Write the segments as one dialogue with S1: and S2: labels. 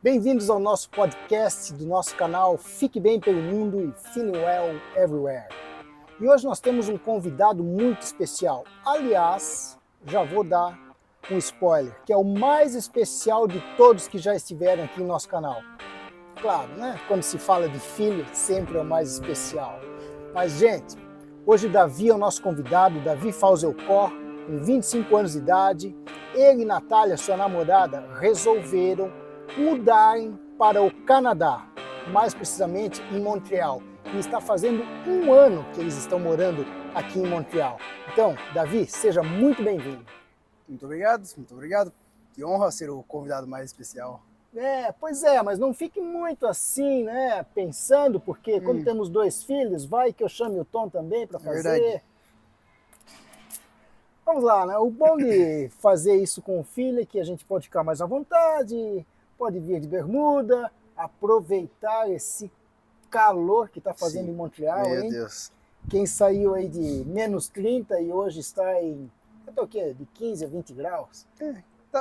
S1: Bem-vindos ao nosso podcast do nosso canal Fique Bem pelo Mundo e Feeling Well Everywhere. E hoje nós temos um convidado muito especial. Aliás, já vou dar um spoiler, que é o mais especial de todos que já estiveram aqui no nosso canal. Claro, né? Quando se fala de filho, sempre é o mais especial. Mas, gente, hoje o Davi é o nosso convidado, Davi Fauzelcor, com 25 anos de idade. Ele e Natália, sua namorada, resolveram mudarem para o Canadá, mais precisamente em Montreal. E está fazendo um ano que eles estão morando aqui em Montreal. Então, Davi, seja muito bem-vindo.
S2: Muito obrigado. Que honra ser o convidado mais especial.
S1: Pois é, mas não fique muito assim, né, pensando, porque como temos dois filhos, vai que eu chame o Tom também para fazer.
S2: Verdade.
S1: Vamos lá, né? O bom de fazer isso com o filho é que a gente pode ficar mais à vontade, pode vir de bermuda, aproveitar esse calor que está fazendo
S2: Sim.
S1: em Montreal,
S2: Meu
S1: hein?
S2: Deus.
S1: Quem saiu aí de menos 30 e hoje está em, o quê? De 15 a 20 graus.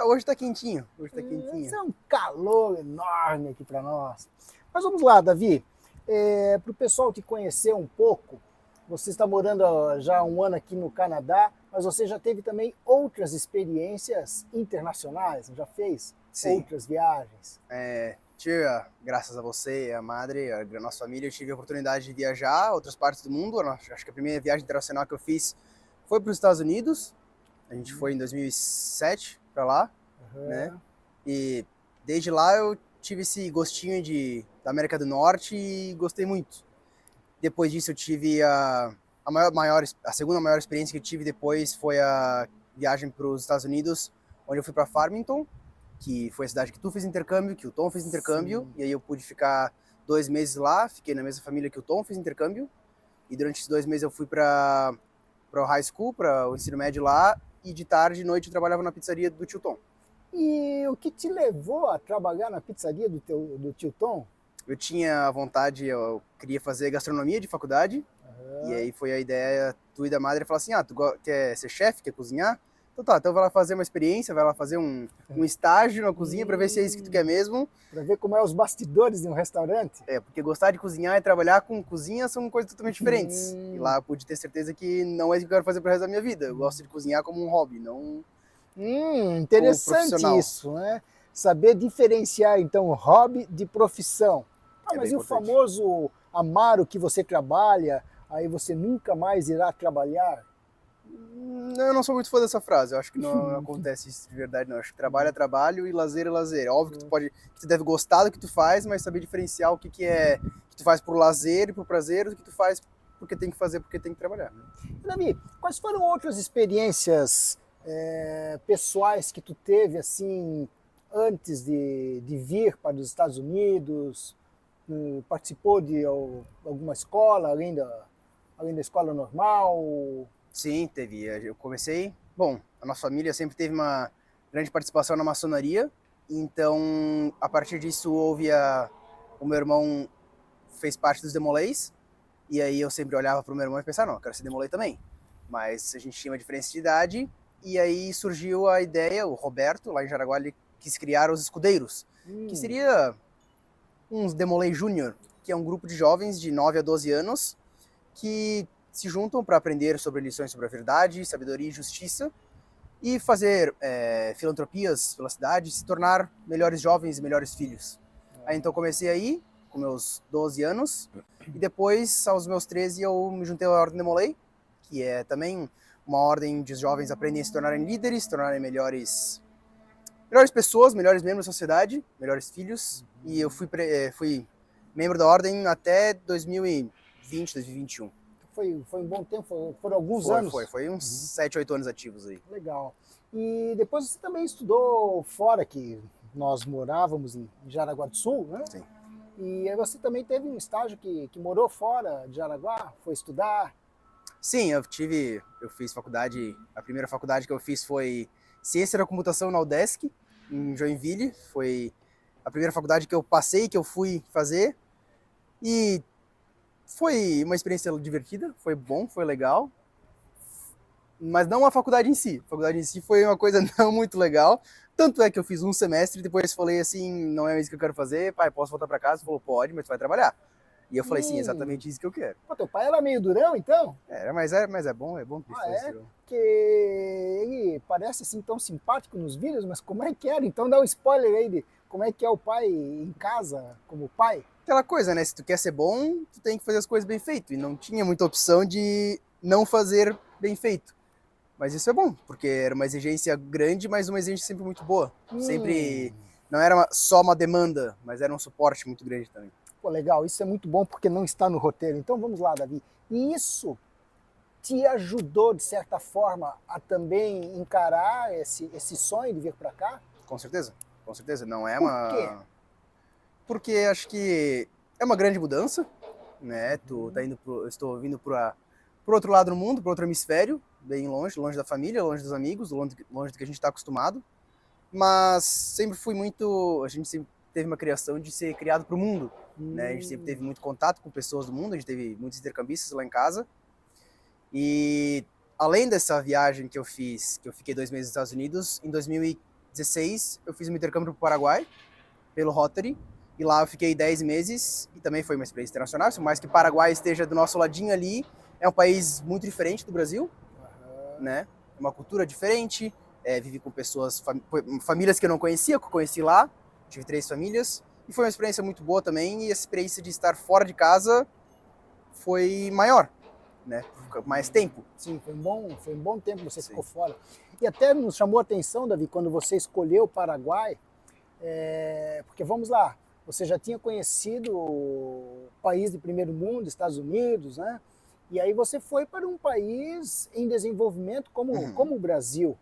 S2: Hoje tá quentinho.
S1: Isso é um calor enorme aqui para nós. Mas vamos lá, Davi. Para o pessoal te conhecer um pouco, você está morando já há um ano aqui no Canadá, mas você já teve também outras experiências internacionais, já fez outras viagens?
S2: Graças a você e a Madre, a nossa família, eu tive a oportunidade de viajar a outras partes do mundo. Acho que a primeira viagem internacional que eu fiz foi para os Estados Unidos. A gente foi em 2007 para lá, né? E desde lá eu tive esse gostinho da América do Norte e gostei muito. Depois disso eu tive a segunda maior experiência que eu tive depois foi a viagem para os Estados Unidos, onde eu fui para Farmington, que foi a cidade que tu fez intercâmbio, que o Tom fez intercâmbio. Sim. E aí eu pude ficar 2 meses lá, fiquei na mesma família que o Tom fez intercâmbio. E durante esses 2 meses eu fui para o high school, para o ensino médio lá, e de tarde e noite eu trabalhava na pizzaria do tio Tom.
S1: E o que te levou a trabalhar na pizzaria do tio Tom?
S2: Eu tinha vontade, eu queria fazer gastronomia de faculdade, e aí foi a ideia tu e da Madre falar assim, tu quer ser chefe, quer cozinhar? Então vai lá fazer uma experiência, vai lá fazer um estágio na cozinha para ver se é isso que tu quer mesmo.
S1: Para ver como é os bastidores de um restaurante?
S2: Porque gostar de cozinhar e trabalhar com cozinha são coisas totalmente diferentes. E lá eu pude ter certeza que não é isso que eu quero fazer pro resto da minha vida. Eu gosto de cozinhar como um hobby, não
S1: interessante isso, né? Saber diferenciar, então, hobby de profissão. Mas e o famoso amar o que você trabalha, aí você nunca mais irá trabalhar?
S2: Eu não sou muito fã dessa frase, eu acho que não acontece isso de verdade, não. Eu acho que trabalho é trabalho e lazer é lazer. Óbvio que tu deve gostar do que tu faz, mas saber diferenciar o que tu faz por lazer e por prazer, do que tu faz porque tem que fazer, porque tem que trabalhar.
S1: Davi, quais foram outras experiências pessoais que tu teve, assim, antes de vir para os Estados Unidos? Participou de alguma escola, além da escola normal?
S2: Sim, teve. Eu comecei... Bom, a nossa família sempre teve uma grande participação na maçonaria, então, a partir disso, o meu irmão fez parte dos Demolês, e aí eu sempre olhava para o meu irmão e pensava, não, eu quero ser Demolei também. Mas a gente tinha uma diferença de idade, e aí surgiu a ideia, o Roberto, lá em Jaraguá, ele quis criar os Escudeiros, que seria uns Demolei Júnior, que é um grupo de jovens de 9 a 12 anos, que se juntam para aprender sobre lições sobre a verdade, sabedoria e justiça, e fazer filantropias pela cidade, se tornar melhores jovens e melhores filhos. Aí então comecei aí, com meus 12 anos, e depois, aos meus 13, eu me juntei à Ordem Demolei, que é também uma ordem de jovens aprendem a se tornarem líderes, se tornarem melhores pessoas, melhores membros da sociedade, melhores filhos, e eu fui membro da ordem até 2020, 2021.
S1: Foi um bom tempo, foram alguns anos?
S2: Foi uns 7, 8 anos ativos aí.
S1: Legal. E depois você também estudou fora, que nós morávamos em Jaraguá do Sul, né?
S2: Sim.
S1: E aí você também teve um estágio que morou fora de Jaraguá, foi estudar?
S2: Sim, eu fiz faculdade, a primeira faculdade que eu fiz foi Ciência da Computação na UDESC, em Joinville, foi a primeira faculdade que eu passei, que eu fui fazer, e foi uma experiência divertida, foi bom, foi legal. mas não a faculdade em si. A faculdade em si foi uma coisa não muito legal. Tanto é que eu fiz um semestre e depois falei assim, não é isso que eu quero fazer, pai, posso voltar para casa? Ele falou, pode, mas tu vai trabalhar. E eu falei, sim, exatamente isso que eu quero.
S1: Pô, teu pai era meio durão, então?
S2: Mas é bom que
S1: Ah,
S2: fosse
S1: é?
S2: durão.
S1: Porque ele parece assim tão simpático nos vídeos, mas como é que era? Então dá um spoiler aí de como é que é o pai em casa, como pai.
S2: Aquela coisa, né? Se tu quer ser bom, tu tem que fazer as coisas bem feito. E não tinha muita opção de não fazer bem feito. Mas isso é bom, porque era uma exigência grande, mas uma exigência sempre muito boa. Sempre não era só uma demanda, mas era um suporte muito grande também.
S1: Pô, legal, isso é muito bom porque não está no roteiro. Então vamos lá, Davi. E isso te ajudou, de certa forma, a também encarar esse sonho de vir para cá?
S2: Com certeza, com certeza. Não é
S1: Por quê?
S2: Porque acho que é uma grande mudança, né? Eu estou vindo para o outro lado do mundo, para outro hemisfério, bem longe, longe da família, longe dos amigos, longe do que a gente está acostumado. Mas sempre fui muito, a gente sempre teve uma criação de ser criado para o mundo, né? A gente sempre teve muito contato com pessoas do mundo, a gente teve muitos intercambistas lá em casa. E além dessa viagem que eu fiz, que eu fiquei 2 meses nos Estados Unidos, em 2016 eu fiz um intercâmbio para o Paraguai, pelo Rotary, e lá eu fiquei 10 meses, e também foi uma experiência internacional, por mais que o Paraguai esteja do nosso ladinho ali, é um país muito diferente do Brasil, né? É uma cultura diferente, vivi com pessoas, famílias que eu não conhecia, que eu conheci lá, tive 3 famílias, e foi uma experiência muito boa também, e a experiência de estar fora de casa foi maior, né? Mais tempo.
S1: Sim, foi um bom tempo que você ficou fora. E até nos chamou a atenção, Davi, quando você escolheu o Paraguai, porque vamos lá, você já tinha conhecido o país de primeiro mundo, Estados Unidos, né? E aí você foi para um país em desenvolvimento como o Brasil.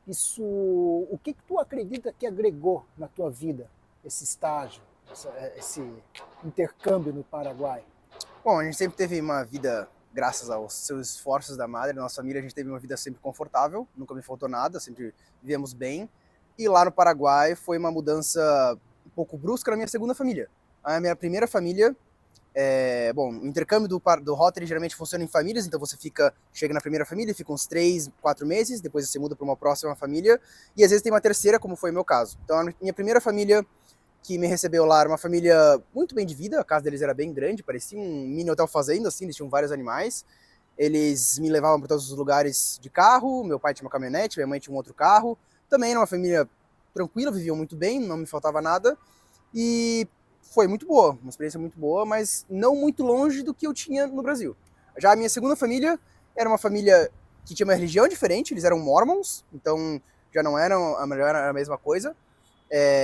S1: Isso, o que tu acredita que agregou na tua vida esse estágio, esse intercâmbio no Paraguai?
S2: Bom, a gente sempre teve uma vida, graças aos seus esforços da madre, nossa família, a gente teve uma vida sempre confortável, nunca me faltou nada, sempre vivemos bem. E lá no Paraguai foi uma mudança um pouco brusca na minha segunda família. A minha primeira família, bom, o intercâmbio do Rotary geralmente funciona em famílias, então você chega na primeira família, fica uns 3, 4 meses, depois você muda para uma próxima família, e às vezes tem uma terceira, como foi o meu caso. Então a minha primeira família que me recebeu lá era uma família muito bem de vida, a casa deles era bem grande, parecia um mini hotel fazenda, assim, eles tinham vários animais. Eles me levavam para todos os lugares de carro, meu pai tinha uma caminhonete, minha mãe tinha um outro carro. Também era uma família tranquila, viviam muito bem, não me faltava nada. E foi muito boa, uma experiência muito boa, mas não muito longe do que eu tinha no Brasil. Já a minha segunda família era uma família que tinha uma religião diferente, eles eram mormons, então já não eram a mesma coisa.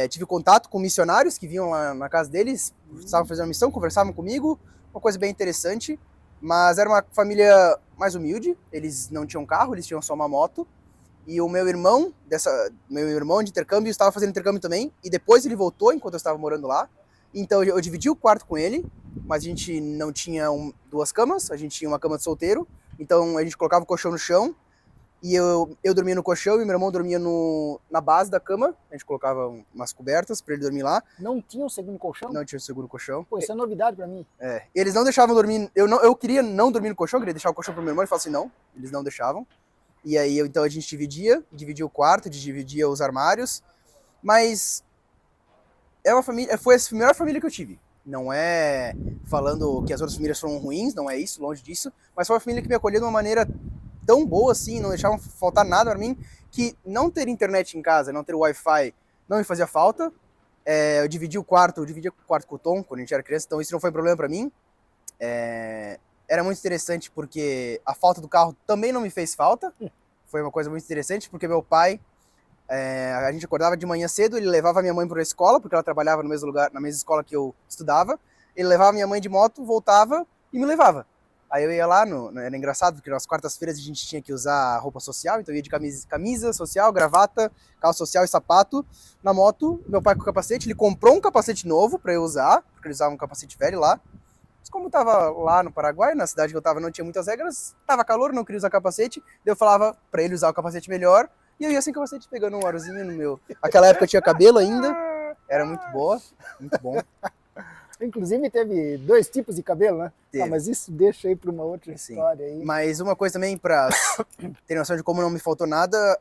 S2: Tive contato com missionários que vinham lá na casa deles, estavam fazendo uma missão, conversavam comigo, uma coisa bem interessante, mas era uma família mais humilde, eles não tinham carro, eles tinham só uma moto, e o meu irmão de intercâmbio estava fazendo intercâmbio também, e depois ele voltou enquanto eu estava morando lá, então eu dividi o quarto com ele, mas a gente não tinha 2 camas, a gente tinha uma cama de solteiro, então a gente colocava o colchão no chão, e eu dormia no colchão e meu irmão dormia na base da cama. A gente colocava umas cobertas para ele dormir lá.
S1: Não tinha um segundo colchão?
S2: Não tinha o segundo colchão.
S1: Pô, isso é novidade para mim.
S2: Eles não deixavam dormir. Eu queria não dormir no colchão, eu queria deixar o colchão pro meu irmão. Ele falou assim, não, eles não deixavam. E aí então a gente dividia o quarto, dividia os armários. Mas foi a melhor família que eu tive. Não é falando que as outras famílias foram ruins, não é isso, longe disso. Mas foi uma família que me acolheu de uma maneira tão boa assim, não deixavam faltar nada para mim, que não ter internet em casa, não ter Wi-Fi, não me fazia falta. Eu dividia o quarto com o Tom, quando a gente era criança, então isso não foi um problema para mim. Era muito interessante porque a falta do carro também não me fez falta. Foi uma coisa muito interessante, porque meu pai, a gente acordava de manhã cedo, ele levava a minha mãe para a escola, porque ela trabalhava no mesmo lugar, na mesma escola que eu estudava. Ele levava minha mãe de moto, voltava e me levava. Aí eu ia lá, era engraçado, porque nas quartas-feiras a gente tinha que usar roupa social, então eu ia de camisa social, gravata, calça social e sapato na moto. Meu pai com o capacete, ele comprou um capacete novo para eu usar, porque ele usava um capacete velho lá. Mas como eu tava lá no Paraguai, na cidade que eu tava não tinha muitas regras, tava calor, não queria usar capacete, daí eu falava para ele usar o capacete melhor, e eu ia sem capacete pegando um arzinho no meu... Aquela época eu tinha cabelo ainda, era muito boa, muito bom.
S1: Inclusive teve 2 tipos de cabelo, né?
S2: Teve.
S1: Ah, mas isso deixa aí para uma outra
S2: Sim.
S1: história aí.
S2: Mas uma coisa também, para ter noção de como não me faltou nada,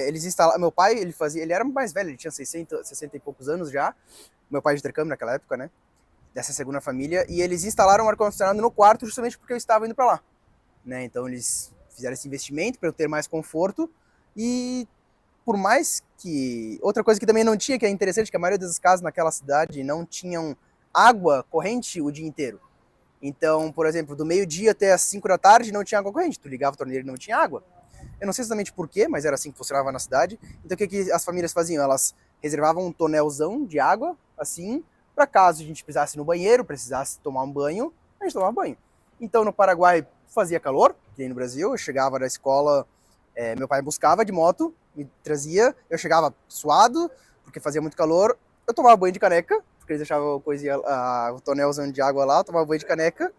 S2: eles instalaram... Meu pai, ele era mais velho, ele tinha 60 e poucos anos já. Meu pai de intercâmbio naquela época, né? Dessa segunda família. E eles instalaram um ar-condicionado no quarto justamente porque eu estava indo para lá. Né? Então eles fizeram esse investimento para eu ter mais conforto. E por mais que... Outra coisa que também não tinha, que é interessante, que a maioria das casas naquela cidade não tinham água corrente o dia inteiro. Então, por exemplo, do meio-dia até as 5 da tarde não tinha água corrente. Tu ligava a torneira e não tinha água. Eu não sei exatamente porquê, mas era assim que funcionava na cidade. Então o que as famílias faziam? Elas reservavam um tonelzão de água, assim, para caso a gente precisasse ir no banheiro, precisasse tomar um banho, a gente tomava banho. Então no Paraguai fazia calor, que nem no Brasil, eu chegava da escola, meu pai me buscava de moto, me trazia, eu chegava suado, porque fazia muito calor, eu tomava banho de caneca, porque eles deixavam o tonelzão de água lá, eu tomava banho de caneca,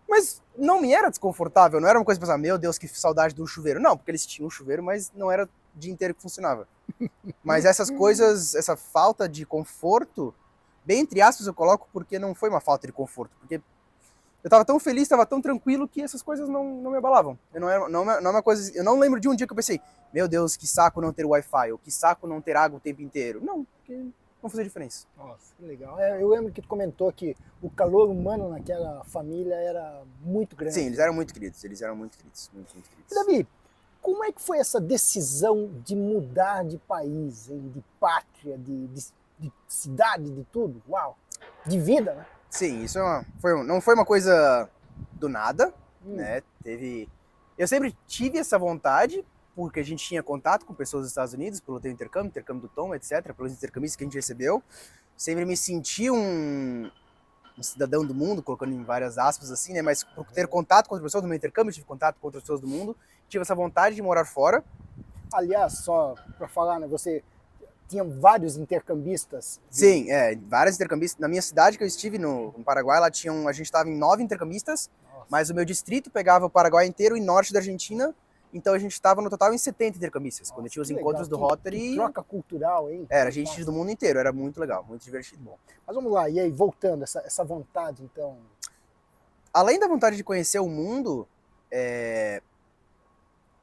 S2: mas não me era desconfortável, não era uma coisa de pensar, meu Deus, que saudade do chuveiro. Não, porque eles tinham um chuveiro, mas não era o dia inteiro que funcionava. Mas essas coisas, essa falta de conforto, bem entre aspas eu coloco, porque não foi uma falta de conforto, porque eu tava tão feliz, tava tão tranquilo que essas coisas não me abalavam. Não é uma coisa, eu não lembro de um dia que eu pensei, meu Deus, que saco não ter Wi-Fi, ou que saco não ter água o tempo inteiro. Não, porque não fazia diferença.
S1: Nossa, que legal. Eu lembro que tu comentou que o calor humano naquela família era muito grande.
S2: Sim, eles eram muito queridos, muito queridos.
S1: E, Davi, como é que foi essa decisão de mudar de país, hein? De pátria, de cidade, de tudo? Uau! De vida, né?
S2: Sim, isso não foi uma coisa do nada, né? Eu sempre tive essa vontade, porque a gente tinha contato com pessoas dos Estados Unidos, pelo teu intercâmbio do Tom, etc., pelos intercambistas que a gente recebeu. Sempre me senti um cidadão do mundo, colocando em várias aspas assim, né? Mas por ter contato com outras pessoas do meu intercâmbio, tive contato com outras pessoas do mundo, tive essa vontade de morar fora.
S1: Aliás, só para falar, né? Você tinha vários intercambistas?
S2: Sim, vários intercambistas. Na minha cidade que eu estive, no Paraguai, a gente estava em 9 intercambistas. Nossa. Mas o meu distrito pegava o Paraguai inteiro e norte da Argentina. Então a gente estava no total em 70 intercambistas. Nossa, quando tinha os encontros do Rotary.
S1: Que troca cultural, hein?
S2: Era gente do mundo inteiro, era muito legal, muito divertido. Bom.
S1: Mas vamos lá, e aí, voltando, essa vontade, então?
S2: Além da vontade de conhecer o mundo,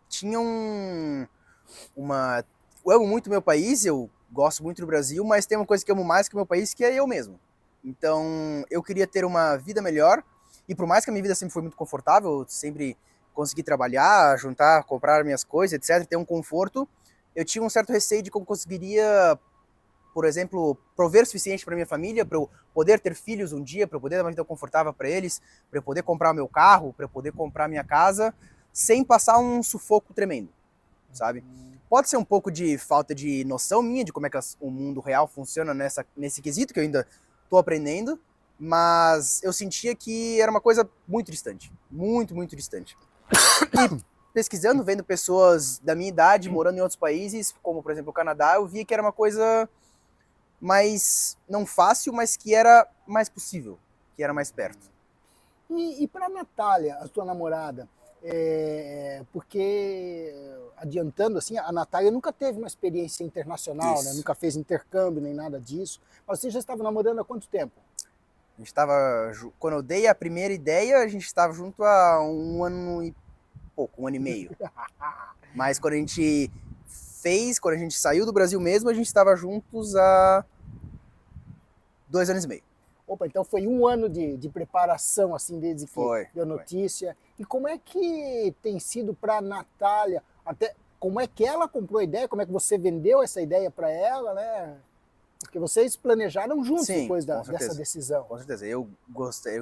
S2: tinha eu amo muito meu país, eu gosto muito do Brasil, mas tem uma coisa que eu amo mais que o meu país, que é eu mesmo. Então, eu queria ter uma vida melhor, e por mais que a minha vida sempre foi muito confortável, eu sempre consegui trabalhar, juntar, comprar minhas coisas, etc., ter um conforto, eu tinha um certo receio de como conseguiria, por exemplo, prover o suficiente para minha família, para eu poder ter filhos um dia, para eu poder dar uma vida confortável para eles, para eu poder comprar o meu carro, para eu poder comprar minha casa, sem passar um sufoco tremendo, sabe? Pode ser um pouco de falta de noção minha de como é que o mundo real funciona nesse quesito, que eu ainda estou aprendendo, mas eu sentia que era uma coisa muito distante, muito, muito distante. E pesquisando, vendo pessoas da minha idade morando em outros países, como por exemplo o Canadá, eu vi que era uma coisa mais, não fácil, mas que era mais possível, que era mais perto.
S1: E para a Natália, a tua namorada, porque, adiantando assim, a Natália nunca teve uma experiência internacional, né? Nunca fez intercâmbio nem nada disso, mas você já estava namorando há quanto tempo?
S2: A gente estava, quando eu dei a primeira ideia, a gente estava junto há 1 ano e pouco, 1 ano e meio. Mas quando a gente saiu do Brasil mesmo, a gente estava juntos há 2 anos e meio.
S1: Opa, então foi 1 ano de preparação, assim, desde que deu notícia. E como é que tem sido para a Natália? Até como é que ela comprou a ideia? Como é que você vendeu essa ideia para ela, né? Porque vocês planejaram juntos. Sim, depois dessa decisão.
S2: Com certeza. Eu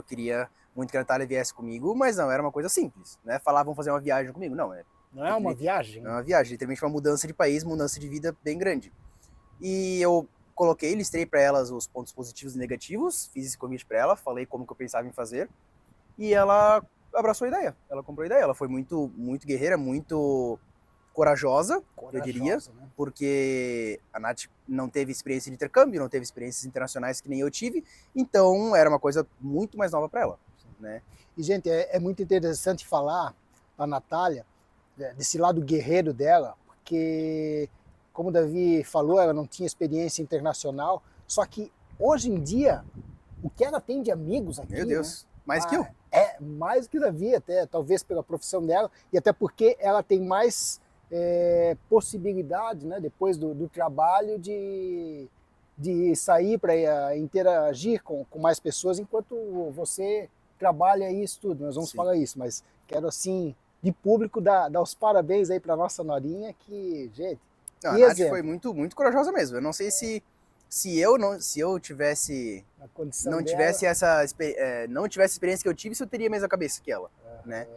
S2: queria muito que a Natália viesse comigo, mas não era uma coisa simples, né? Falar, vamos fazer uma viagem comigo. Não,
S1: não é uma viagem?
S2: Não é uma viagem, literalmente uma mudança de país, mudança de vida bem grande. E eu listrei para elas os pontos positivos e negativos, fiz esse convite para ela, falei como que eu pensava em fazer, e ela abraçou a ideia, ela comprou a ideia, ela foi muito, muito guerreira, muito corajosa, eu diria, né? Porque a Nath não teve experiência de intercâmbio, não teve experiências internacionais que nem eu tive, então era uma coisa muito mais nova para ela, né?
S1: E, gente, é muito interessante falar a Natália desse lado guerreiro dela, porque, como o Davi falou, ela não tinha experiência internacional, só que hoje em dia o que ela tem de amigos aqui,
S2: Meu Deus,
S1: né?
S2: mais que eu.
S1: É, mais que Davi até, talvez pela profissão dela, e até porque ela tem mais possibilidade, né, depois do trabalho, de sair para interagir com mais pessoas, enquanto você trabalha e estuda. Nós vamos
S2: Sim.
S1: falar isso, mas quero, assim, de público, dar os parabéns aí para nossa Norinha, que, gente,
S2: Não, a
S1: e
S2: Nath
S1: exemplo,
S2: foi muito, muito corajosa mesmo. Eu não sei se eu tivesse
S1: a condição
S2: não
S1: dela.
S2: tivesse não tivesse a experiência que eu tive, se eu teria a mesma cabeça que ela, né?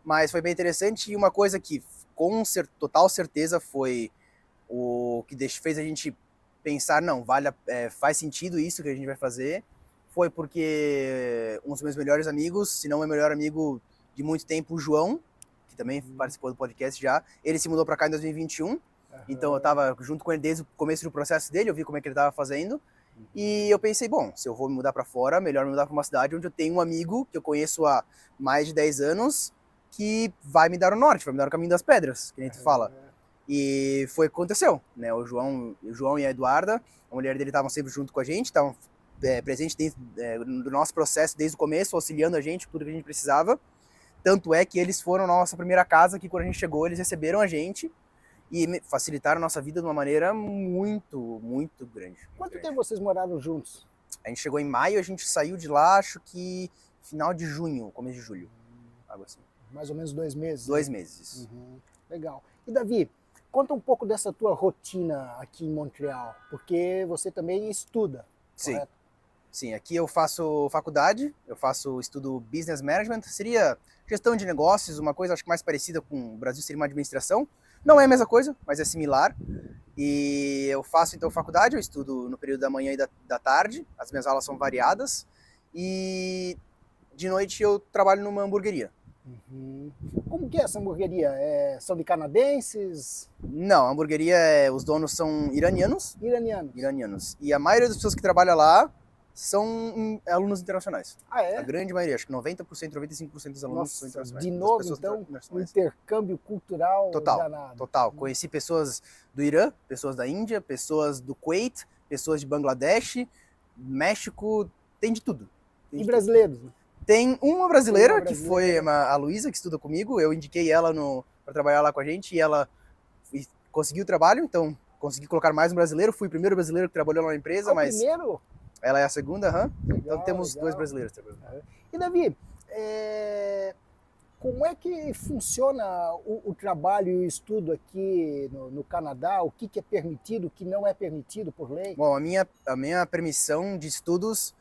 S2: Mas foi bem interessante, e uma coisa que com total certeza foi o que fez a gente pensar, não, faz sentido isso que a gente vai fazer, foi porque um dos meus melhores amigos, se não meu melhor amigo de muito tempo, o João, que também participou do podcast já, ele se mudou para cá em 2021, então eu estava junto com ele desde o começo do processo dele, eu vi como é que ele estava fazendo, e eu pensei, bom, se eu vou me mudar para fora, melhor me mudar para uma cidade onde eu tenho um amigo que eu conheço há mais de 10 anos, que vai me dar o norte, vai me dar o caminho das pedras, que a gente fala. E foi o que aconteceu, né? O João e a Eduarda, a mulher dele, estavam sempre junto com a gente, estavam presentes do nosso processo desde o começo, auxiliando a gente, tudo que a gente precisava. Tanto é que eles foram na nossa primeira casa, que quando a gente chegou, eles receberam a gente e facilitaram a nossa vida de uma maneira muito, muito grande.
S1: Quanto tempo vocês moraram juntos?
S2: A gente chegou em maio, a gente saiu de lá, acho que final de junho, começo de julho. Algo assim.
S1: Mais ou menos 2 meses.
S2: 2 meses.
S1: Legal. E Davi, conta um pouco dessa tua rotina aqui em Montreal, porque você também estuda,
S2: Sim.
S1: correto?
S2: Sim, aqui eu faço faculdade, eu faço estudo Business Management, seria gestão de negócios, uma coisa acho que mais parecida com o Brasil seria uma administração. Não é a mesma coisa, mas é similar. E eu faço então faculdade, eu estudo no período da manhã e da tarde, as minhas aulas são variadas. E de noite eu trabalho numa hamburgueria.
S1: Como que é essa hamburgueria? São de canadenses?
S2: Não, a hamburgueria, os donos são iranianos.
S1: Iranianos.
S2: E a maioria das pessoas que trabalham lá são alunos internacionais.
S1: Ah, é?
S2: A grande maioria, acho que 90%, 95% dos alunos
S1: Nossa,
S2: são internacionais.
S1: de novo, então, um intercâmbio cultural danado.
S2: Total. Conheci pessoas do Irã, pessoas da Índia, pessoas do Kuwait, pessoas de Bangladesh, México, tem de tudo.
S1: E brasileiros?
S2: Tem uma brasileira, que foi a Luísa, que estuda comigo. Eu indiquei ela para trabalhar lá com a gente e ela conseguiu o trabalho, então consegui colocar mais um brasileiro. Fui o primeiro brasileiro que trabalhou lá na empresa, mas...
S1: primeiro?
S2: Ela é a segunda,
S1: legal,
S2: então temos
S1: legal.
S2: 2 brasileiros trabalhando.
S1: E Davi, como é que funciona o trabalho e o estudo aqui no Canadá? O que é permitido, o que não é permitido por lei?
S2: Bom, a minha permissão de estudos,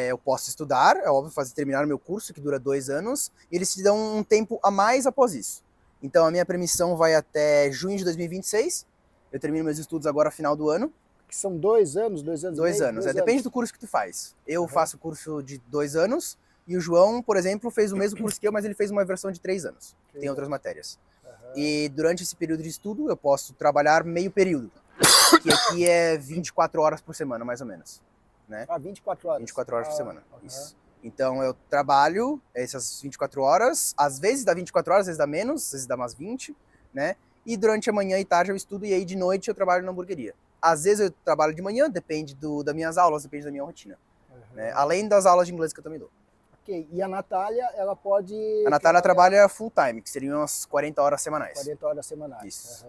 S2: eu posso estudar, é óbvio, terminar o meu curso, que dura 2 anos, e eles te dão um tempo a mais após isso. Então a minha permissão vai até junho de 2026, eu termino meus estudos agora final do ano.
S1: Que são 2 anos, 2 anos
S2: 2 anos, depende do curso que tu faz. Eu faço curso de 2 anos, e o João, por exemplo, fez o mesmo curso que eu, mas ele fez uma versão de 3 anos. Tem outras matérias. E durante esse período de estudo, eu posso trabalhar meio período, que aqui é 24 horas por semana, mais ou menos. Né?
S1: 24 horas?
S2: 24 horas por semana, isso. Então eu trabalho essas 24 horas, às vezes dá 24 horas, às vezes dá menos, às vezes dá umas 20, né? E durante a manhã e tarde eu estudo, e aí de noite eu trabalho na hamburgueria. Às vezes eu trabalho de manhã, depende das minhas aulas, depende da minha rotina. Né? Além das aulas de inglês que eu também dou.
S1: Ok, e a Natália, ela pode...
S2: A Natália trabalha full time, que seriam umas 40 horas semanais.
S1: 40 horas semanais.
S2: Isso.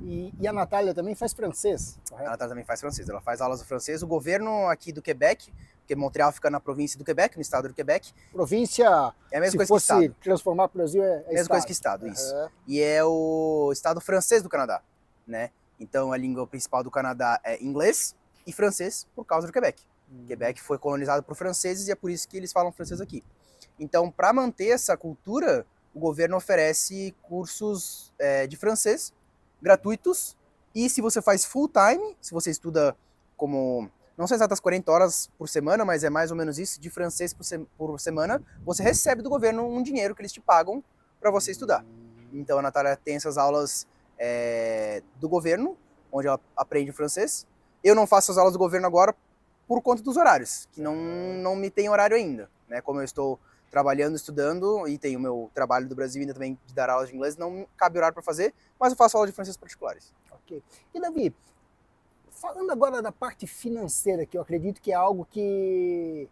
S1: E a Natália também faz francês, correto?
S2: A Natália também faz francês, ela faz aulas de francês. O governo aqui do Quebec, porque Montreal fica na província do Quebec, no estado do Quebec.
S1: Província,
S2: é a mesma
S1: se
S2: coisa
S1: fosse
S2: que estado.
S1: Transformar para o Brasil, é
S2: mesma
S1: estado.
S2: Coisa que estado, isso. E é o estado francês do Canadá, né? Então a língua principal do Canadá é inglês e francês por causa do Quebec. Quebec foi colonizado por franceses e é por isso que eles falam francês aqui. Então, para manter essa cultura, o governo oferece cursos de francês gratuitos. E se você faz full time, se você estuda como, não são exatas 40 horas por semana, mas é mais ou menos isso, de francês por semana, você recebe do governo um dinheiro que eles te pagam para você estudar. Então a Natália tem essas aulas do governo, onde ela aprende francês. Eu não faço as aulas do governo agora por conta dos horários, que não me tem horário ainda. Né? Como eu estou trabalhando, estudando, e tenho o meu trabalho do Brasil ainda também de dar aulas de inglês, não cabe horário para fazer, mas eu faço aula de francês particulares.
S1: Ok. E Davi, Falando agora da parte financeira, que eu acredito que é algo que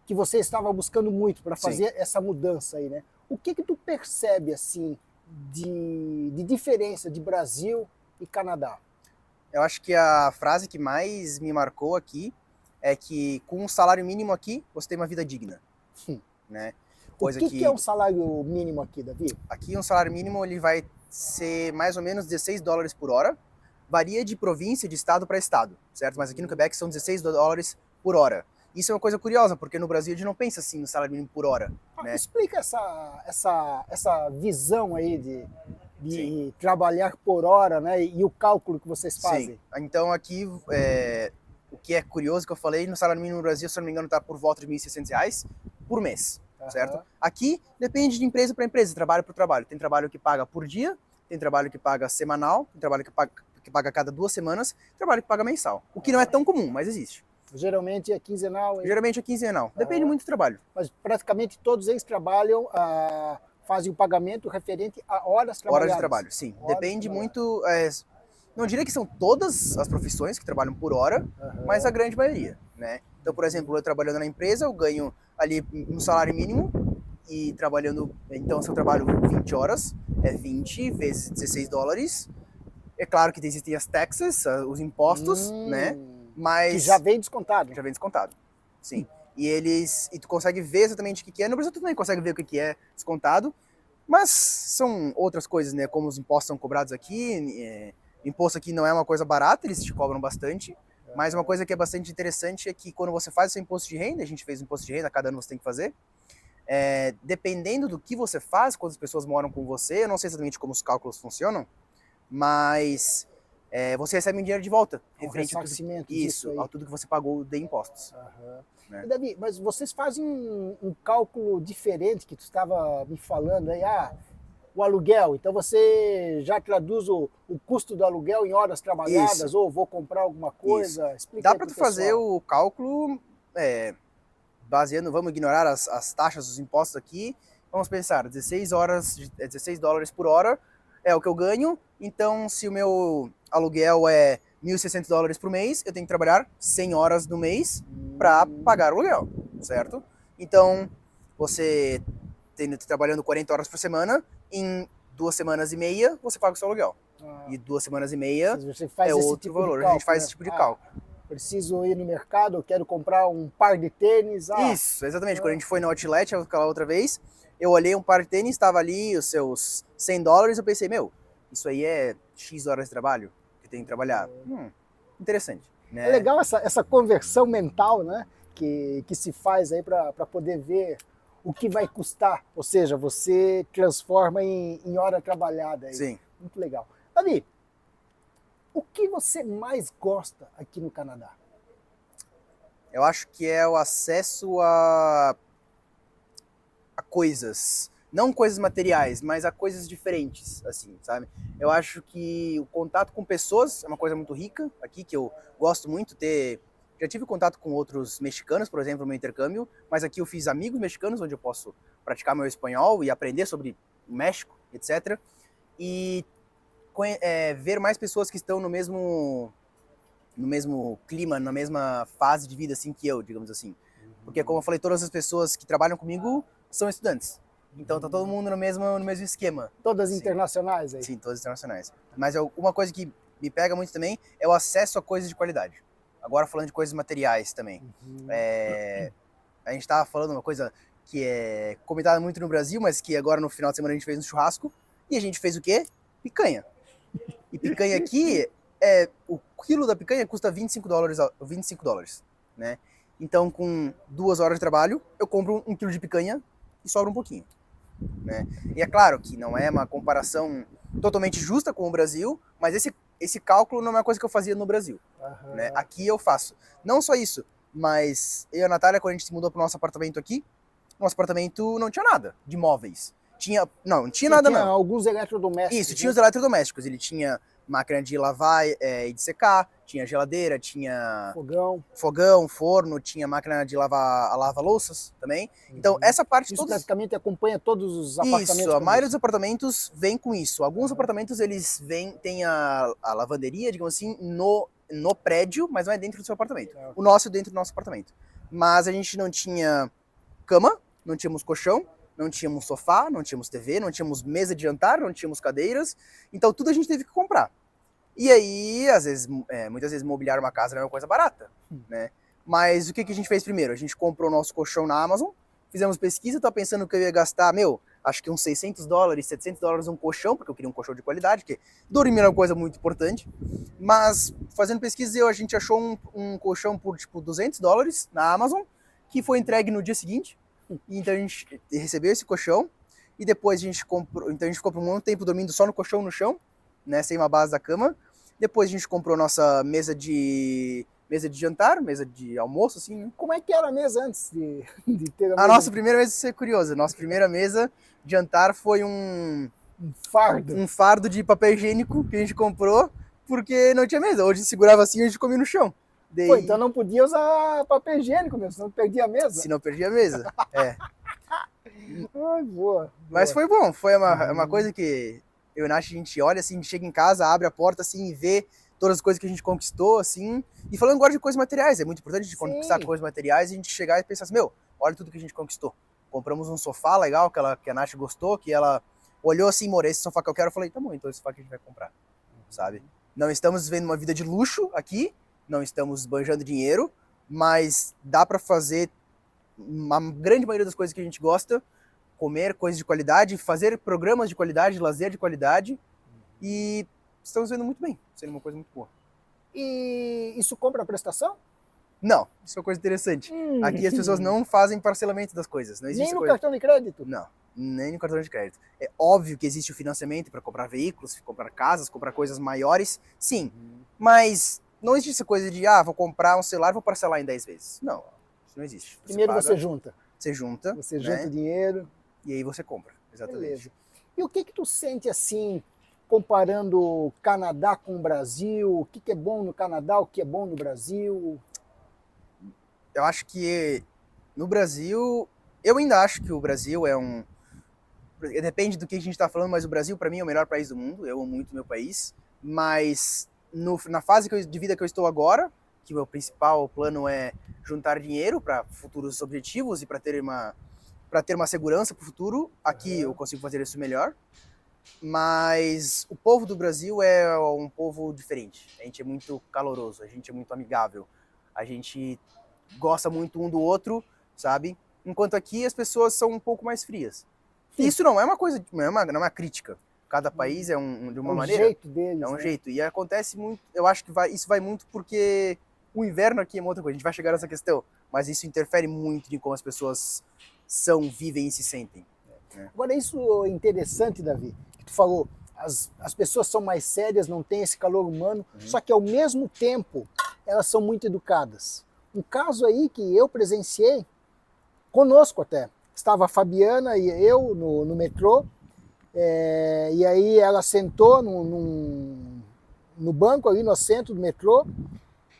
S1: você estava buscando muito para
S2: Sim.
S1: fazer essa mudança aí, né? O que tu percebe, assim, de diferença de Brasil e Canadá?
S2: Eu acho que a frase que mais me marcou aqui é que com um salário mínimo aqui, você tem uma vida digna,
S1: Hum.
S2: né?
S1: O
S2: Coisa
S1: que é
S2: que
S1: um salário mínimo aqui, Davi?
S2: aqui um salário mínimo ele vai ser mais ou menos 16 dólares por hora. Varia de província, de estado para estado, certo? Mas aqui no Quebec são 16 dólares por hora. Isso é uma coisa curiosa, porque no Brasil a gente não pensa assim no salário mínimo por hora, né?
S1: Explica essa visão aí
S2: Sim.
S1: de trabalhar por hora, né? E o cálculo que vocês fazem.
S2: Sim. Então aqui, o que é curioso que eu falei, no salário mínimo no Brasil, se eu não me engano, está por volta de R$ 1.600 por mês, certo? Aqui depende de empresa para empresa, trabalho para trabalho. Tem trabalho que paga por dia, tem trabalho que paga semanal, tem trabalho que paga a cada 2 semanas, trabalho que paga mensal. O que não é tão comum, mas existe.
S1: Geralmente é quinzenal.
S2: Geralmente é quinzenal. Depende muito do trabalho.
S1: Mas praticamente todos eles trabalham, fazem o pagamento referente a horas trabalhadas.
S2: Horas de trabalho, sim. Depende muito. Não diria que são todas as profissões que trabalham por hora, mas a grande maioria, né? Então, por exemplo, eu trabalhando na empresa, eu ganho ali um salário mínimo e trabalhando. Então, se eu trabalho 20 horas, é 20 vezes 16 dólares. É claro que existem as taxas, os impostos, né? Mas
S1: que já vem descontado.
S2: Já vem descontado, sim. E tu consegue ver exatamente o que é. No Brasil tu também consegue ver o que é descontado, mas são outras coisas, né? Como os impostos são cobrados aqui, imposto aqui não é uma coisa barata, eles te cobram bastante. Mas uma coisa que é bastante interessante é que quando você faz o seu imposto de renda, a gente fez o imposto de renda, cada ano você tem que fazer, dependendo do que você faz, quantas pessoas moram com você, eu não sei exatamente como os cálculos funcionam, mas você recebe um dinheiro de volta.
S1: Referente a
S2: tudo que você pagou de impostos.
S1: Né? Davi, mas vocês fazem um cálculo diferente que tu estava me falando aí, o aluguel. Então você já traduz o custo do aluguel em horas trabalhadas,
S2: Isso.
S1: ou vou comprar alguma coisa?
S2: Explica. Dá para tu fazer o cálculo baseando, vamos ignorar as taxas dos impostos aqui, vamos pensar, 16 dólares por hora é o que eu ganho, então se o meu aluguel é 1.600 dólares por mês, eu tenho que trabalhar 100 horas no mês para pagar o aluguel, certo? Então, você trabalhando 40 horas por semana, em 2 semanas e meia, você paga o seu aluguel. E 2 semanas e meia é outro tipo valor. Cálculo, a gente faz esse tipo de cálculo.
S1: Preciso ir no mercado, eu quero comprar um par de tênis.
S2: Isso, exatamente. Quando a gente foi no Outlet, aquela outra vez, eu olhei um par de tênis, estava ali os seus 100 dólares, eu pensei, isso aí é X horas de trabalho que eu tenho que trabalhar. Interessante. Né?
S1: É legal essa conversão mental, né? Que se faz aí para poder ver o que vai custar. Ou seja, você transforma em hora trabalhada. Aí.
S2: Sim.
S1: Muito legal. Davi, o que você mais gosta aqui no Canadá?
S2: Eu acho que é o acesso a coisas. Não coisas materiais, mas a coisas diferentes, assim, sabe? Eu acho que o contato com pessoas é uma coisa muito rica aqui, que eu gosto muito Já tive contato com outros mexicanos, por exemplo, no meu intercâmbio, mas aqui eu fiz amigos mexicanos, onde eu posso praticar meu espanhol e aprender sobre o México, etc. E ver mais pessoas que estão no mesmo clima, na mesma fase de vida assim que eu, digamos assim. Porque, como eu falei, todas as pessoas que trabalham comigo são estudantes. Então tá todo mundo no mesmo esquema.
S1: Todas internacionais aí?
S2: Sim, todas internacionais. Mas uma coisa que me pega muito também é o acesso a coisas de qualidade. Agora falando de coisas materiais também. A gente tava falando uma coisa que é comentada muito no Brasil, mas que agora no final de semana a gente fez um churrasco. E a gente fez o quê? Picanha. E picanha aqui, o quilo da picanha custa 25 dólares, né? Então, com 2 horas de trabalho, eu compro 1 quilo de picanha e sobra um pouquinho, né? E é claro que não é uma comparação totalmente justa com o Brasil, mas esse cálculo não é uma coisa que eu fazia no Brasil, né? Aqui eu faço. Não só isso, mas eu e a Natália, quando a gente se mudou pro nosso apartamento aqui, nosso apartamento não tinha nada de móveis. Não tinha nada não.
S1: Tinha alguns eletrodomésticos.
S2: Isso, tinha os eletrodomésticos. Ele tinha máquina de lavar e de secar, tinha geladeira, tinha fogão, forno, tinha máquina de lava-louças também. Então, essa parte...
S1: Isso praticamente acompanha todos os apartamentos?
S2: Isso, a maioria dos apartamentos vem com isso. Alguns apartamentos, eles têm a lavanderia, digamos assim, no prédio, mas não é dentro do seu apartamento. O nosso é dentro do nosso apartamento. Mas a gente não tinha cama, não tínhamos colchão, não tínhamos sofá, não tínhamos TV, não tínhamos mesa de jantar, não tínhamos cadeiras. Então tudo a gente teve que comprar. E aí, muitas vezes mobiliar uma casa não é uma coisa barata, né? Mas o que a gente fez primeiro? A gente comprou o nosso colchão na Amazon, fizemos pesquisa, tava pensando que eu ia gastar, acho que uns $600, $700 um colchão, porque eu queria um colchão de qualidade, porque dormir é uma coisa muito importante. Mas fazendo pesquisa, a gente achou um colchão por tipo $200 na Amazon, que foi entregue no dia seguinte. Então a gente recebeu esse colchão e depois a gente comprou. Então a gente ficou por um monte de tempo dormindo só no colchão no chão, né, sem uma base da cama. Depois a gente comprou nossa mesa de jantar, mesa de almoço, assim, né?
S1: Como é que era a mesa antes de ter a mesa?
S2: A nossa primeira mesa, isso é curioso, nossa primeira mesa de jantar foi um fardo de papel higiênico que a gente comprou, porque não tinha mesa. Hoje segurava assim e a gente comia no chão.
S1: Daí... Pô, então não podia usar papel higiênico mesmo, senão perdia a mesa.
S2: Se não perdia a mesa, é.
S1: Ai, boa.
S2: Mas foi bom, foi uma coisa que eu e Nath, a gente olha assim, chega em casa, abre a porta assim e vê todas as coisas que a gente conquistou, assim. E falando agora de coisas materiais, é muito importante a gente conquistar coisas materiais e a gente chegar e pensar assim, olha tudo que a gente conquistou. Compramos um sofá legal que a Nath gostou, que ela olhou assim, esse sofá que eu quero, eu falei, tá bom, então esse sofá que a gente vai comprar, sabe? Não estamos vivendo uma vida de luxo aqui, não estamos banjando dinheiro, mas dá pra fazer uma grande maioria das coisas que a gente gosta, comer coisas de qualidade, fazer programas de qualidade, lazer de qualidade, e estamos vendo muito bem, sendo uma coisa muito boa.
S1: E isso compra prestação?
S2: Não, isso é uma coisa interessante. Aqui as pessoas não fazem parcelamento das coisas. Não existe
S1: nem no cartão de crédito?
S2: Não, nem no cartão de crédito. É óbvio que existe o financiamento para comprar veículos, comprar casas, comprar coisas maiores, sim. Mas não existe essa coisa de, vou comprar um celular e vou parcelar em 10 vezes. Não, isso não existe.
S1: Primeiro você junta.
S2: Você junta.
S1: Você junta dinheiro.
S2: E aí você compra, exatamente.
S1: Beleza. E o que tu sente assim, comparando o Canadá com o Brasil? O que é bom no Canadá, o que é bom no Brasil?
S2: Eu acho que no Brasil, eu ainda acho que o Brasil é depende do que a gente está falando, mas o Brasil para mim é o melhor país do mundo, eu amo muito meu país, mas na fase de vida que eu estou agora, que o meu principal plano é juntar dinheiro para futuros objetivos e para ter uma segurança para o futuro, aqui eu consigo fazer isso melhor. Mas o povo do Brasil é um povo diferente. A gente é muito caloroso, a gente é muito amigável, a gente gosta muito um do outro, sabe? Enquanto aqui as pessoas são um pouco mais frias. E isso não é uma coisa, não é uma crítica. Cada país é de uma maneira.
S1: É um jeito deles.
S2: É um jeito. E acontece muito, eu acho que isso vai muito porque o inverno aqui é uma outra coisa, a gente vai chegar nessa questão, mas isso interfere muito em como as pessoas vivem e se sentem.
S1: Agora, isso é interessante, Davi, que tu falou, as pessoas são mais sérias, não tem esse calor humano, só que ao mesmo tempo elas são muito educadas. Um caso aí que eu presenciei, conosco até, estava a Fabiana e eu no metrô, e aí ela sentou no banco ali no assento do metrô,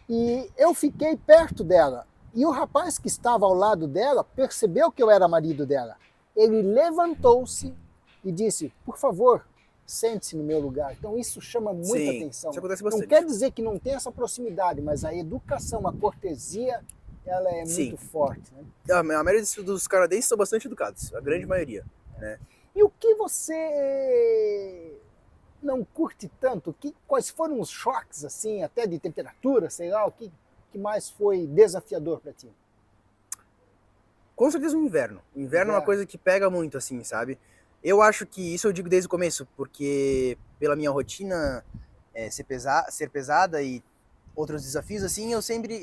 S1: e eu fiquei perto dela. E o rapaz que estava ao lado dela percebeu que eu era marido dela. Ele levantou-se e disse, por favor, sente-se no meu lugar. Então isso chama muita atenção.
S2: Isso acontece bastante.
S1: Não quer dizer que não tem essa proximidade, mas a educação, a cortesia, ela é muito forte. Né?
S2: A maioria dos canadenses são bastante educados, a grande maioria. Né?
S1: E o que você não curte tanto? Quais foram os choques, assim, até de temperatura, sei lá, o que mais foi desafiador para ti?
S2: Com certeza o inverno. O inverno é uma coisa que pega muito, assim, sabe? Eu acho que, isso eu digo desde o começo, porque pela minha rotina ser pesada e outros desafios, assim,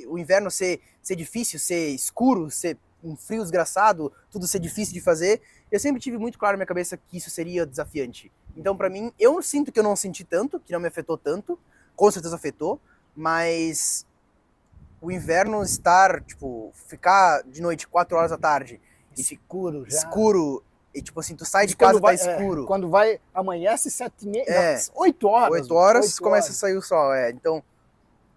S2: o inverno ser difícil, ser escuro, ser um frio desgraçado, tudo ser difícil de fazer, eu sempre tive muito claro na minha cabeça que isso seria desafiante. Então, pra mim, eu sinto que eu não senti tanto, que não me afetou tanto, com certeza afetou, mas o inverno ficar de noite 4 horas da tarde, escuro, e tipo assim, tu sai de casa, tá escuro.
S1: Quando amanhece 7h30, 8 horas.
S2: 8 horas começa a sair o sol, Então,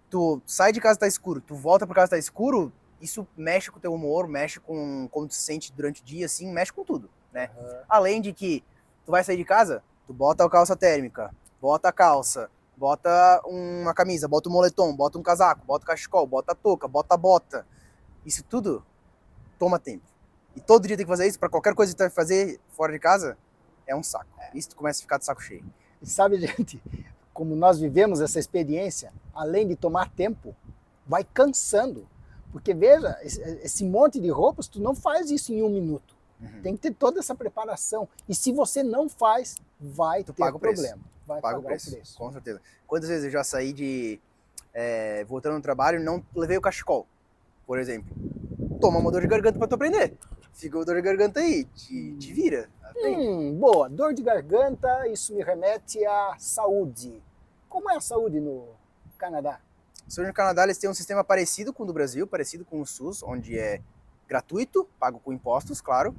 S2: tu sai de casa, tá escuro, tu volta pra casa, tá escuro, isso mexe com o teu humor, mexe com como tu se sente durante o dia, assim, mexe com tudo, né? Além de que tu vai sair de casa, tu bota a calça térmica, bota a calça, bota uma camisa, bota um moletom, bota um casaco, bota um cachecol, bota a touca, bota a bota. Isso tudo toma tempo. E todo dia tem que fazer isso para qualquer coisa que tu vai fazer fora de casa, é um saco. Isso tu começa a ficar de saco cheio.
S1: E sabe, gente, como nós vivemos essa experiência, além de tomar tempo, vai cansando. Porque veja, esse monte de roupas, tu não faz isso em 1 minuto. Tem que ter toda essa preparação. E se você não faz, vai ter problema. Vai pagar o preço.
S2: Com certeza. Quantas vezes eu já saí de... voltando no trabalho, não levei o cachecol, por exemplo. Toma uma dor de garganta para tu aprender. Fica uma dor de garganta aí, te vira.
S1: Boa, dor de garganta, isso me remete à saúde. Como é a saúde no Canadá?
S2: No Canadá eles têm um sistema parecido com o do Brasil, parecido com o SUS, onde é gratuito, pago com impostos, claro.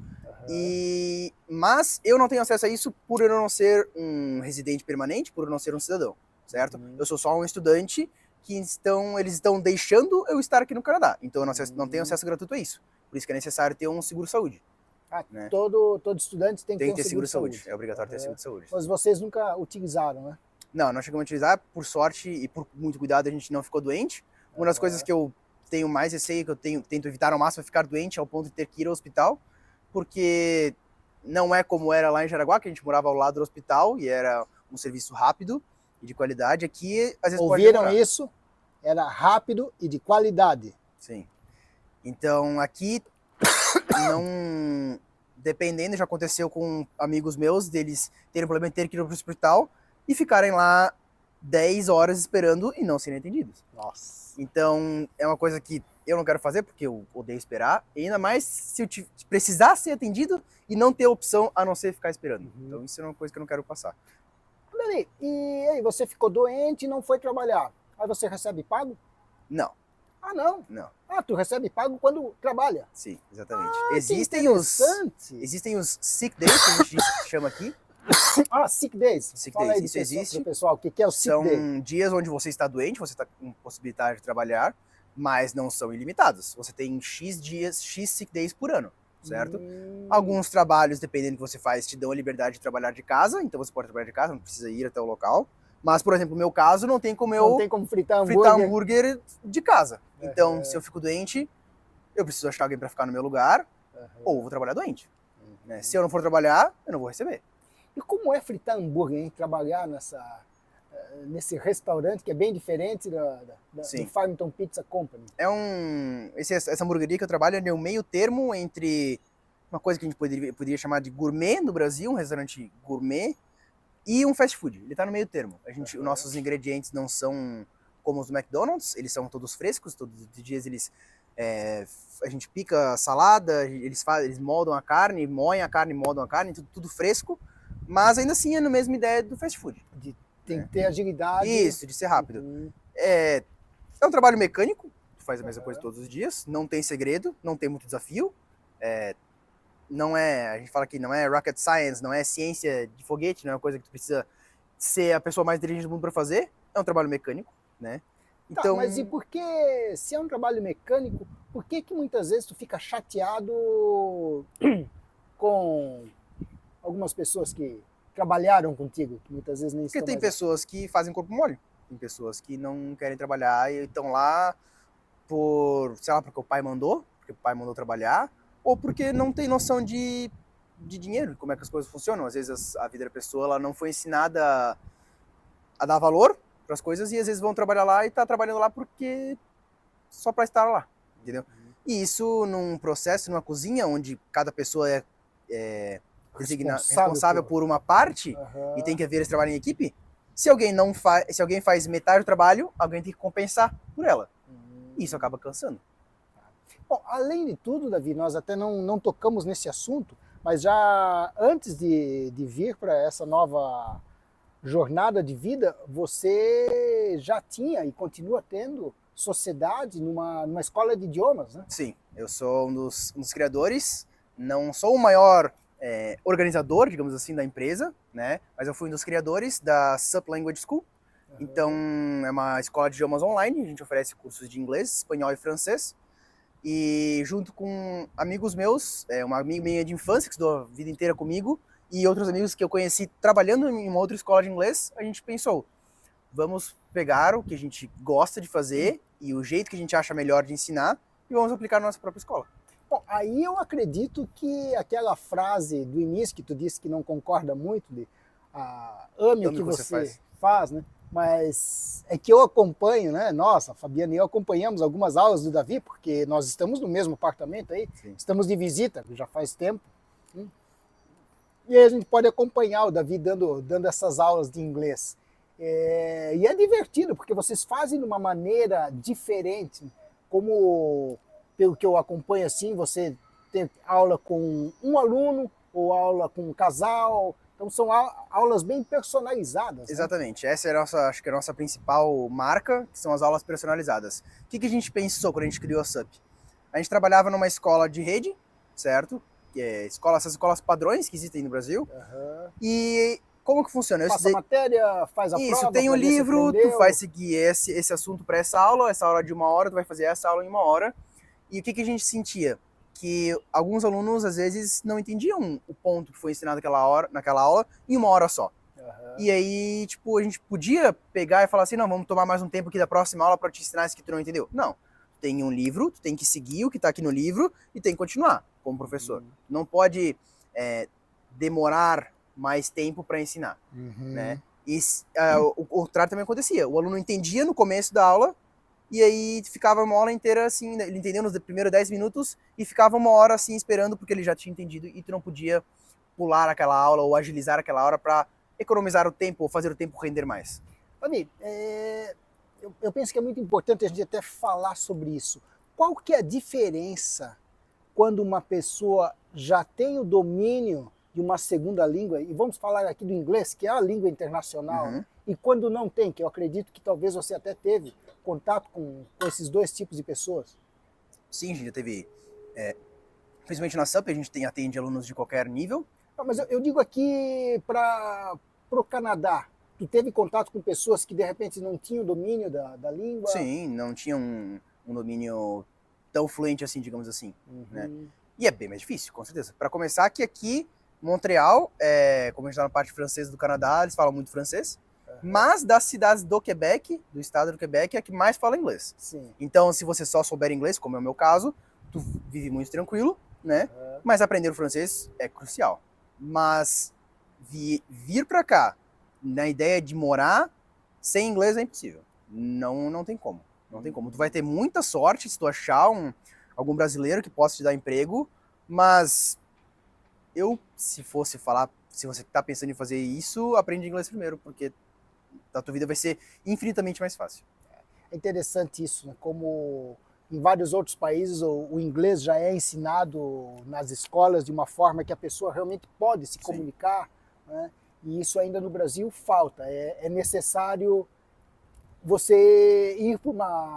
S2: Mas eu não tenho acesso a isso por eu não ser um residente permanente, por eu não ser um cidadão, certo? Eu sou só um estudante que eles estão deixando eu estar aqui no Canadá. Então eu não tenho acesso gratuito a isso. Por isso que é necessário ter um seguro-saúde. Né?
S1: Todo estudante tem que ter um
S2: seguro-saúde. É obrigatório ter seguro-saúde.
S1: Mas vocês nunca utilizaram, né?
S2: Não chegamos a utilizar. Por sorte e por muito cuidado a gente não ficou doente. Uma das coisas que eu tenho mais receio, que eu tento evitar ao máximo, é ficar doente ao ponto de ter que ir ao hospital. Porque não é como era lá em Jaraguá, que a gente morava ao lado do hospital e era um serviço rápido e de qualidade. Aqui, às vezes,
S1: ouviram isso? Era rápido e de qualidade.
S2: Sim. Então, aqui, não... Dependendo, já aconteceu com amigos meus, deles terem um problema de ter que ir para o hospital e ficarem lá 10 horas esperando e não serem atendidos.
S1: Nossa.
S2: Então, é uma coisa que eu não quero fazer, porque eu odeio esperar. E ainda mais se eu precisar ser atendido e não ter opção a não ser ficar esperando. Então, isso é uma coisa que eu não quero passar.
S1: Dani, e aí, você ficou doente e não foi trabalhar. Aí você recebe pago?
S2: Não.
S1: Ah, não?
S2: Não.
S1: Ah, tu recebe pago quando trabalha?
S2: Sim, exatamente.
S1: Ah, existem
S2: os sick days, que a gente chama aqui.
S1: Sick days.
S2: Fala days, isso existe.
S1: Pessoal, o que é o sick day?
S2: São dias onde você está doente, você está com possibilidade de trabalhar, mas não são ilimitados. Você tem X dias, X sick days por ano, certo? Alguns trabalhos, dependendo do que você faz, te dão a liberdade de trabalhar de casa, então você pode trabalhar de casa, não precisa ir até o local. Mas, por exemplo, no meu caso, não tem como
S1: fritar
S2: hambúrguer de casa. Então, se eu fico doente, eu preciso achar alguém para ficar no meu lugar, ou vou trabalhar doente. Né? Se eu não for trabalhar, eu não vou receber.
S1: E como é fritar hambúrguer, hein? Trabalhar nesse restaurante que é bem diferente do Farmington Pizza Company?
S2: Essa hamburgueria que eu trabalho é um meio termo entre uma coisa que a gente poderia chamar de gourmet no Brasil, um restaurante gourmet, e um fast food. Ele está no meio termo. Os nossos ingredientes não são como os do McDonald's, eles são todos frescos, todos os dias a gente pica a salada, eles moldam a carne, moem a carne, moldam a carne, tudo fresco, mas ainda assim é na mesma ideia do fast food.
S1: Tem que ter agilidade.
S2: Isso, de ser rápido. É um trabalho mecânico, tu faz a mesma coisa todos os dias, não tem segredo, não tem muito desafio, a gente fala que não é rocket science, não é ciência de foguete, não é uma coisa que tu precisa ser a pessoa mais inteligente do mundo para fazer, é um trabalho mecânico, né?
S1: Então, mas e por que, se é um trabalho mecânico, por que muitas vezes tu fica chateado com algumas pessoas que trabalharam contigo, que muitas vezes nem estão
S2: Porque tem pessoas que fazem corpo mole, tem pessoas que não querem trabalhar e estão lá porque o pai mandou trabalhar, ou porque não tem noção de dinheiro, como é que as coisas funcionam. Às vezes a vida da pessoa ela não foi ensinada a dar valor para as coisas e às vezes vão trabalhar lá e tá trabalhando lá porque só para estar lá, entendeu? E isso num processo, numa cozinha onde cada pessoa é responsável por uma parte e tem que haver esse trabalho em equipe. Se alguém faz metade do trabalho, alguém tem que compensar por ela. E isso acaba cansando.
S1: Bom, além de tudo, Davi, nós até não tocamos nesse assunto, mas já antes de vir para essa nova jornada de vida, você já tinha e continua tendo sociedade numa escola de idiomas, né?
S2: Sim, eu sou um dos criadores, não sou o maior organizador, digamos assim, da empresa, né? Mas eu fui um dos criadores da Sup Language School. Então, é uma escola de idiomas online, a gente oferece cursos de inglês, espanhol e francês. E junto com amigos meus, uma amiga minha de infância que estudou a vida inteira comigo, e outros amigos que eu conheci trabalhando em uma outra escola de inglês, a gente pensou, vamos pegar o que a gente gosta de fazer e o jeito que a gente acha melhor de ensinar e vamos aplicar na nossa própria escola.
S1: Bom, aí eu acredito que aquela frase do início que tu disse que não concorda muito, de ame o que você faz, né? Mas é que eu acompanho, né? Nossa, a Fabiana e eu acompanhamos algumas aulas do Davi, porque nós estamos no mesmo apartamento aí, sim, estamos de visita, já faz tempo. E aí a gente pode acompanhar o Davi dando essas aulas de inglês. E é divertido, porque vocês fazem de uma maneira diferente, como, pelo que eu acompanho assim, você tem aula com um aluno ou aula com um casal. Então são aulas bem personalizadas.
S2: Exatamente, né? Essa é acho que é a nossa principal marca, que são as aulas personalizadas. O que a gente pensou quando a gente criou a SUP? A gente trabalhava numa escola de rede, certo? Essas escolas padrões que existem no Brasil. E como que funciona?
S1: Passa a matéria, faz a prova.
S2: Isso, tem um livro, tu vai seguir esse assunto para essa aula de 1 hora, tu vai fazer essa aula em 1 hora. E o que a gente sentia? Que alguns alunos, às vezes, não entendiam o ponto que foi ensinado naquela aula em 1 hora só. E aí, tipo, a gente podia pegar e falar assim, não, vamos tomar mais um tempo aqui da próxima aula para te ensinar isso que tu não entendeu. Não, tem um livro, tu tem que seguir o que está aqui no livro e tem que continuar como professor. Não pode demorar mais tempo para ensinar, né? E o contrário também acontecia. O aluno entendia no começo da aula e aí ficava uma aula inteira assim, ele entendeu nos primeiros 10 minutos e ficava 1 hora assim esperando porque ele já tinha entendido e tu não podia pular aquela aula ou agilizar aquela hora para economizar o tempo ou fazer o tempo render mais.
S1: Fabi, eu penso que é muito importante a gente até falar sobre isso. Qual que é a diferença quando uma pessoa já tem o domínio de uma segunda língua, e vamos falar aqui do inglês, que é a língua internacional, né? E quando não tem, que eu acredito que talvez você até teve contato com esses dois tipos de pessoas?
S2: Sim, a gente já teve, principalmente na SUP, a gente atende alunos de qualquer nível.
S1: Mas eu digo aqui para o Canadá, tu teve contato com pessoas que de repente não tinham domínio da língua?
S2: Sim, não tinham um domínio tão fluente assim, digamos assim, né? E é bem mais difícil, com certeza. Para começar, que aqui, Montreal, como a gente está na parte francesa do Canadá, eles falam muito francês, mas das cidades do Quebec, do estado do Quebec, é a que mais fala inglês.
S1: Sim.
S2: Então, se você só souber inglês, como é o meu caso, tu vive muito tranquilo, né? Mas aprender o francês é crucial. Mas vir para cá, na ideia de morar sem inglês é impossível. Não tem como. Não tem como. Tu vai ter muita sorte se tu achar algum brasileiro que possa te dar emprego, mas se fosse falar, se você tá pensando em fazer isso, aprende inglês primeiro, porque a tua vida vai ser infinitamente mais fácil.
S1: É interessante isso, né? Como em vários outros países o inglês já é ensinado nas escolas de uma forma que a pessoa realmente pode se comunicar, né? E isso ainda no Brasil falta. É necessário você ir para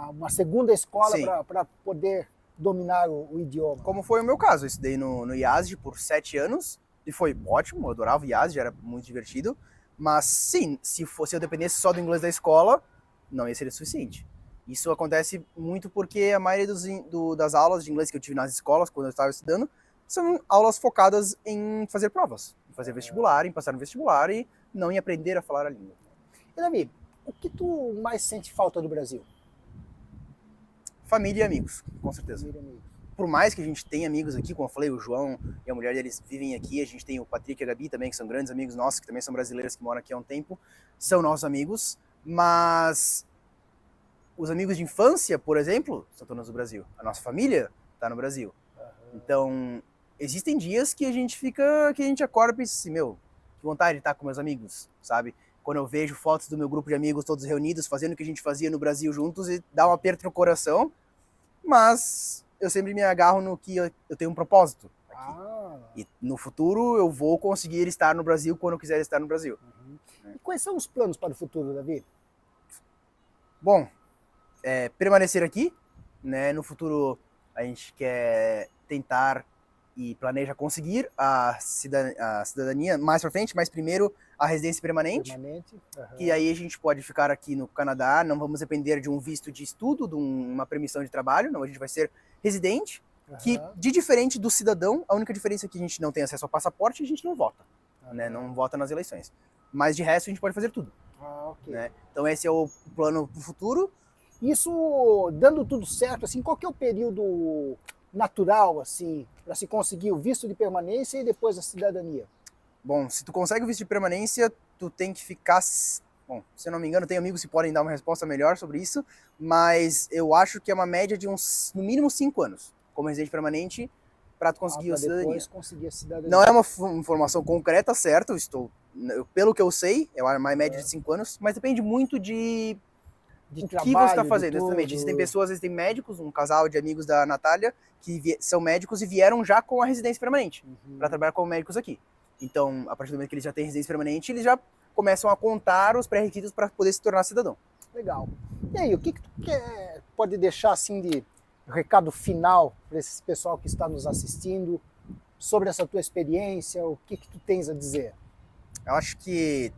S1: uma segunda escola para poder dominar o idioma.
S2: Como foi o meu caso, eu estudei no IASD por 7 anos e foi ótimo, eu adorava o IASD, era muito divertido, mas sim, se eu dependesse só do inglês da escola, não ia ser o suficiente. Isso acontece muito porque a maioria das aulas de inglês que eu tive nas escolas, quando eu estava estudando, são aulas focadas em fazer provas, em fazer vestibular, em passar no vestibular e não em aprender a falar a língua.
S1: E Davi, o que tu mais sente falta do Brasil?
S2: Família e amigos, com certeza. Por mais que a gente tenha amigos aqui, como eu falei, o João e a mulher deles vivem aqui, a gente tem o Patrick e a Gabi também, que são grandes amigos nossos, que também são brasileiros que moram aqui há um tempo, são nossos amigos, mas os amigos de infância, por exemplo, são todos no Brasil. A nossa família está no Brasil. Então, existem dias que a gente acorda e pensa assim, meu, que vontade de estar com meus amigos, sabe? Quando eu vejo fotos do meu grupo de amigos todos reunidos, fazendo o que a gente fazia no Brasil juntos, e dá um aperto no coração, mas eu sempre me agarro no que eu tenho um propósito aqui. E no futuro eu vou conseguir estar no Brasil quando eu quiser estar no Brasil.
S1: E quais são os planos para o futuro, Davi?
S2: Bom, permanecer aqui, né? No futuro a gente quer tentar e planeja conseguir a cidadania mais para frente, mas primeiro a residência permanente. Que aí a gente pode ficar aqui no Canadá, não vamos depender de um visto de estudo, de uma permissão de trabalho, não, a gente vai ser residente, que de diferente do cidadão, a única diferença é que a gente não tem acesso ao passaporte e a gente não vota, né? Não vota nas eleições. Mas de resto a gente pode fazer tudo.
S1: Ah, ok.
S2: né? Então esse é o plano para o futuro.
S1: Isso, dando tudo certo, assim, qual que é o período natural, assim, para se conseguir o visto de permanência e depois a cidadania?
S2: Bom, se tu consegue o visto de permanência, tu tem que ficar... Bom, se eu não me engano, tem amigos que podem dar uma resposta melhor sobre isso, mas eu acho que é uma média de uns, no mínimo, 5 anos como residente permanente para tu conseguir a
S1: Para
S2: cidadania.
S1: depois conseguir a cidadania.
S2: Não é uma informação concreta, certo? Pelo que eu sei, é uma média de 5 anos, mas depende muito de o que você está
S1: trabalho, de
S2: fazendo, exatamente. Existem
S1: tudo.
S2: pessoas, existem médicos, um casal de amigos da Natália, que são médicos e vieram já com a residência permanente, para trabalhar como médicos aqui. Então, a partir do momento que eles já têm residência permanente, eles já começam a contar os pré-requisitos para poder se tornar cidadão.
S1: Legal. E aí, o que tu pode deixar assim de recado final para esse pessoal que está nos assistindo sobre essa tua experiência? O que tu tens a dizer?
S2: Eu acho que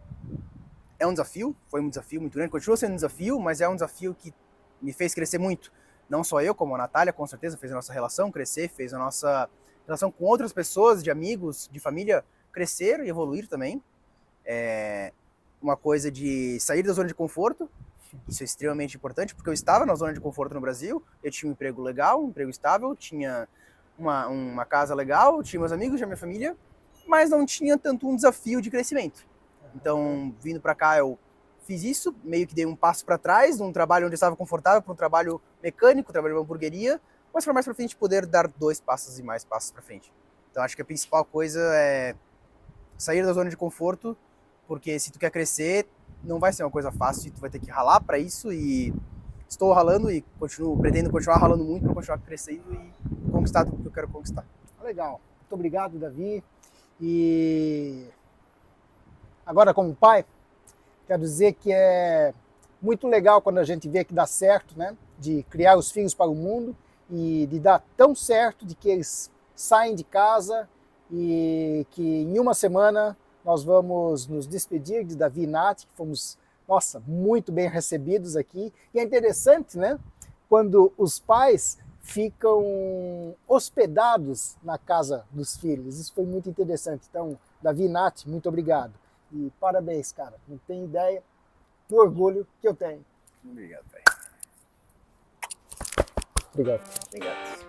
S2: é um desafio, foi um desafio muito grande, continua sendo um desafio, mas é um desafio que me fez crescer muito. Não só eu, como a Natália, com certeza, fez a nossa relação crescer, fez a nossa relação com outras pessoas, de amigos, de família, crescer e evoluir também. É uma coisa de sair da zona de conforto, isso é extremamente importante, porque eu estava na zona de conforto no Brasil, eu tinha um emprego legal, um emprego estável, tinha uma casa legal, tinha meus amigos, tinha minha família, mas não tinha tanto um desafio de crescimento. Então, vindo para cá, eu fiz isso, meio que dei um passo para trás, de um trabalho onde eu estava confortável, para um trabalho mecânico, trabalho de uma hamburgueria, mas para mais para frente poder dar 2 passos e mais passos para frente. Então, acho que a principal coisa é sair da zona de conforto, porque se tu quer crescer, não vai ser uma coisa fácil, tu vai ter que ralar para isso, e estou ralando e pretendo continuar ralando muito para continuar crescendo e conquistar tudo que eu quero conquistar.
S1: Legal. Muito obrigado, Davi. E agora, como pai, quero dizer que é muito legal quando a gente vê que dá certo, né? De criar os filhos para o mundo e de dar tão certo de que eles saem de casa e que em uma semana nós vamos nos despedir de Davi e Nath, que fomos, nossa, muito bem recebidos aqui. E é interessante, né? Quando os pais ficam hospedados na casa dos filhos. Isso foi muito interessante. Então, Davi e Nath, muito obrigado. E parabéns, cara. Não tem ideia do orgulho que eu tenho.
S2: Obrigado, velho.
S1: Obrigado.
S2: Obrigado.